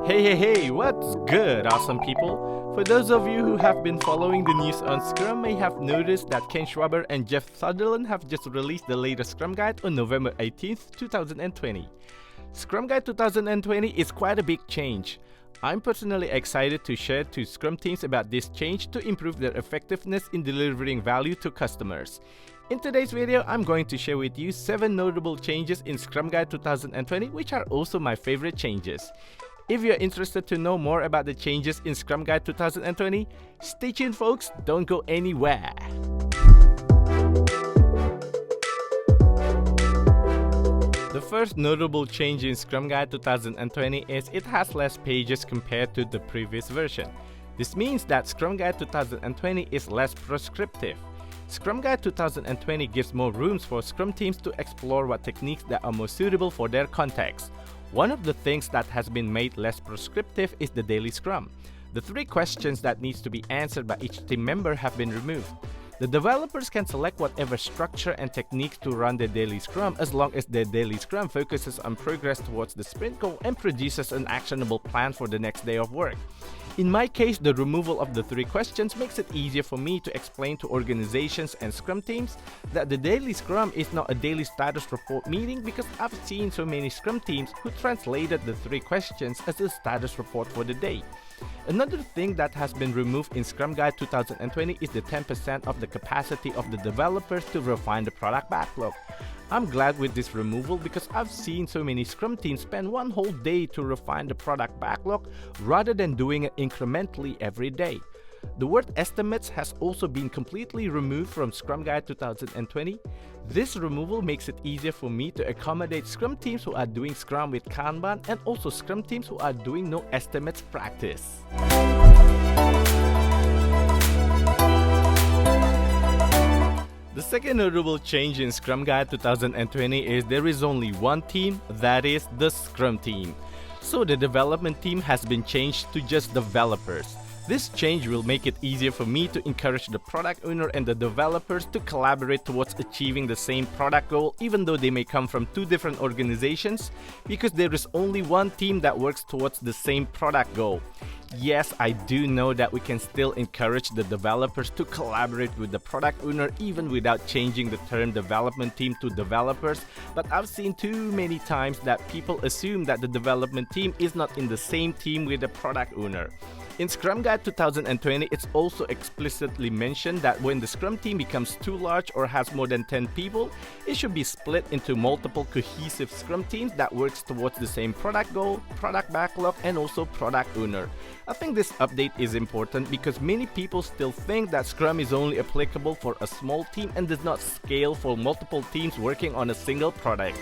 Hey, what's good, awesome people? For those of you who have been following the news on Scrum may have noticed that Ken Schwaber and Jeff Sutherland have just released the latest Scrum Guide on November 18th, 2020. Scrum Guide 2020 is quite a big change. I'm personally excited to share to Scrum teams about this change to improve their effectiveness in delivering value to customers. In today's video, I'm going to share with you 7 notable changes in Scrum Guide 2020, which are also my favorite changes. If you're interested to know more about the changes in Scrum Guide 2020, stay tuned folks, don't go anywhere. The first notable change in Scrum Guide 2020 is it has less pages compared to the previous version. This means that Scrum Guide 2020 is less prescriptive. Scrum Guide 2020 gives more rooms for Scrum teams to explore what techniques that are most suitable for their context. One of the things that has been made less prescriptive is the daily Scrum. The 3 questions that needs to be answered by each team member have been removed. The developers can select whatever structure and techniques to run their daily Scrum as long as their daily Scrum focuses on progress towards the sprint goal and produces an actionable plan for the next day of work. In my case, the removal of the 3 questions makes it easier for me to explain to organizations and Scrum teams that the daily Scrum is not a daily status report meeting because I've seen so many Scrum teams who translated the 3 questions as a status report for the day. Another thing that has been removed in Scrum Guide 2020 is the 10% of the capacity of the developers to refine the product backlog. I'm glad with this removal because I've seen so many Scrum teams spend one whole day to refine the product backlog rather than doing it incrementally every day. The word estimates has also been completely removed from Scrum Guide 2020. This removal makes it easier for me to accommodate Scrum teams who are doing Scrum with Kanban and also Scrum teams who are doing no estimates practice. The second notable change in Scrum Guide 2020 is there is only one team, that is the Scrum team. So the development team has been changed to just developers. This change will make it easier for me to encourage the product owner and the developers to collaborate towards achieving the same product goal even though they may come from 2 different organizations because there is only one team that works towards the same product goal. Yes, I do know that we can still encourage the developers to collaborate with the product owner even without changing the term development team to developers, but I've seen too many times that people assume that the development team is not in the same team with the product owner. In Scrum Guide 2020, it's also explicitly mentioned that when the Scrum team becomes too large or has more than 10 people, it should be split into multiple cohesive Scrum teams that works towards the same product goal, product backlog, and also product owner. I think this update is important because many people still think that Scrum is only applicable for a small team and does not scale for multiple teams working on a single product.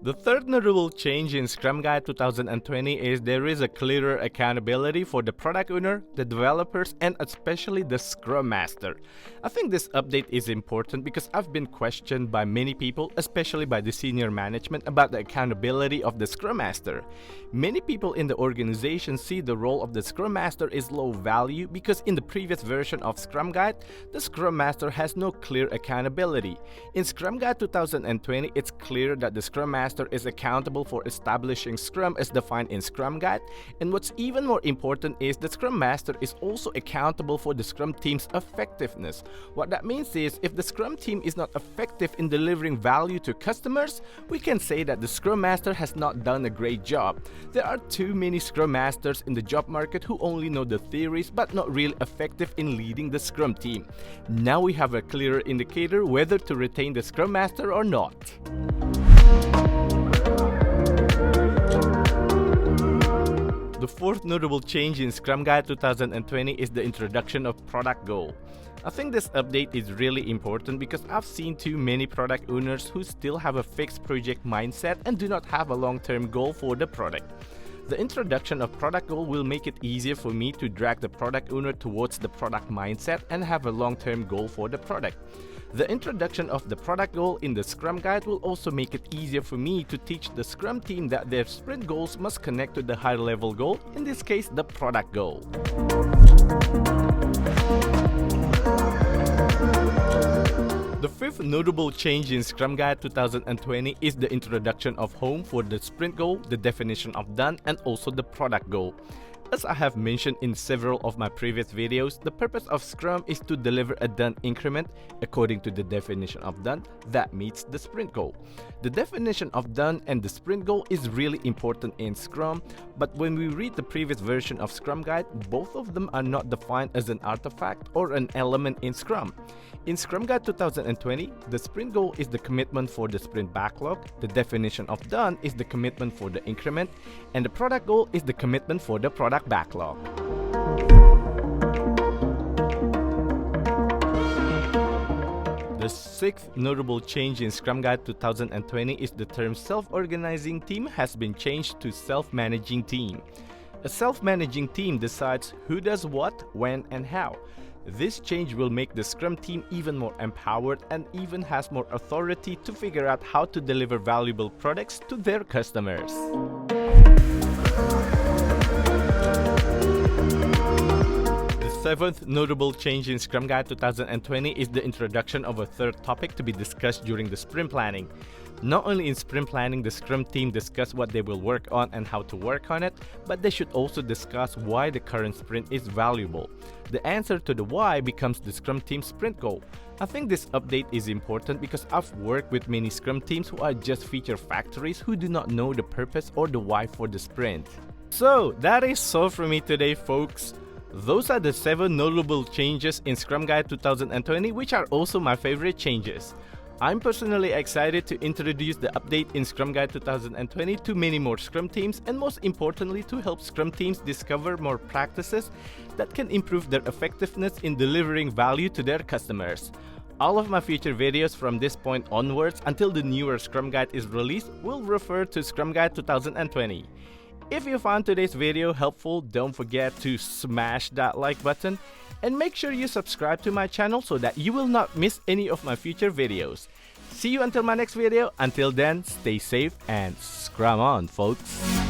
The third notable change in Scrum Guide 2020 is there is a clearer accountability for the product owner, the developers, and especially the Scrum Master. I think this update is important because I've been questioned by many people, especially by the senior management, about the accountability of the Scrum Master. Many people in the organization see the role of the Scrum Master is low value because in the previous version of Scrum Guide, the Scrum Master has no clear accountability. In Scrum Guide 2020, it's clear that the Scrum Master is accountable for establishing Scrum as defined in Scrum Guide, and what's even more important is the Scrum Master is also accountable for the Scrum team's effectiveness. What that means is if the Scrum team is not effective in delivering value to customers, we can say that the Scrum Master has not done a great job. There are too many Scrum Masters in the job market who only know the theories but not really effective in leading the Scrum team. Now we have a clearer indicator whether to retain the Scrum Master or not. The fourth notable change in Scrum Guide 2020 is the introduction of product goal. I think this update is really important because I've seen too many product owners who still have a fixed project mindset and do not have a long-term goal for the product. The introduction of product goal will make it easier for me to drag the product owner towards the product mindset and have a long-term goal for the product. The introduction of the product goal in the Scrum Guide will also make it easier for me to teach the Scrum team that their sprint goals must connect to the higher level goal, in this case the product goal. The fifth notable change in Scrum Guide 2020 is the introduction of home for the sprint goal, the definition of done, and also the product goal. As I have mentioned in several of my previous videos, the purpose of Scrum is to deliver a done increment according to the definition of done that meets the sprint goal. The definition of done and the sprint goal is really important in Scrum, but when we read the previous version of Scrum Guide, both of them are not defined as an artifact or an element in Scrum. In Scrum Guide 2020, the sprint goal is the commitment for the sprint backlog, the definition of done is the commitment for the increment, and the product goal is the commitment for the product backlog. The sixth notable change in Scrum Guide 2020 is the term self-organizing team has been changed to self-managing team. A self-managing team decides who does what, when, and how. This change will make the Scrum team even more empowered and even has more authority to figure out how to deliver valuable products to their customers. The seventh notable change in Scrum Guide 2020 is the introduction of a third topic to be discussed during the sprint planning. Not only in sprint planning, the Scrum team discuss what they will work on and how to work on it, but they should also discuss why the current sprint is valuable. The answer to the why becomes the Scrum team sprint goal. I think this update is important because I've worked with many Scrum teams who are just feature factories who do not know the purpose or the why for the sprint. So that is all for me today, folks. Those are the 7 notable changes in Scrum Guide 2020, which are also my favorite changes. I'm personally excited to introduce the update in Scrum Guide 2020 to many more Scrum teams, and most importantly to help Scrum teams discover more practices that can improve their effectiveness in delivering value to their customers. All of my future videos from this point onwards until the newer Scrum Guide is released will refer to Scrum Guide 2020. If you found today's video helpful, don't forget to smash that like button and make sure you subscribe to my channel so that you will not miss any of my future videos. See you until my next video. Until then, stay safe and Scrum on, folks.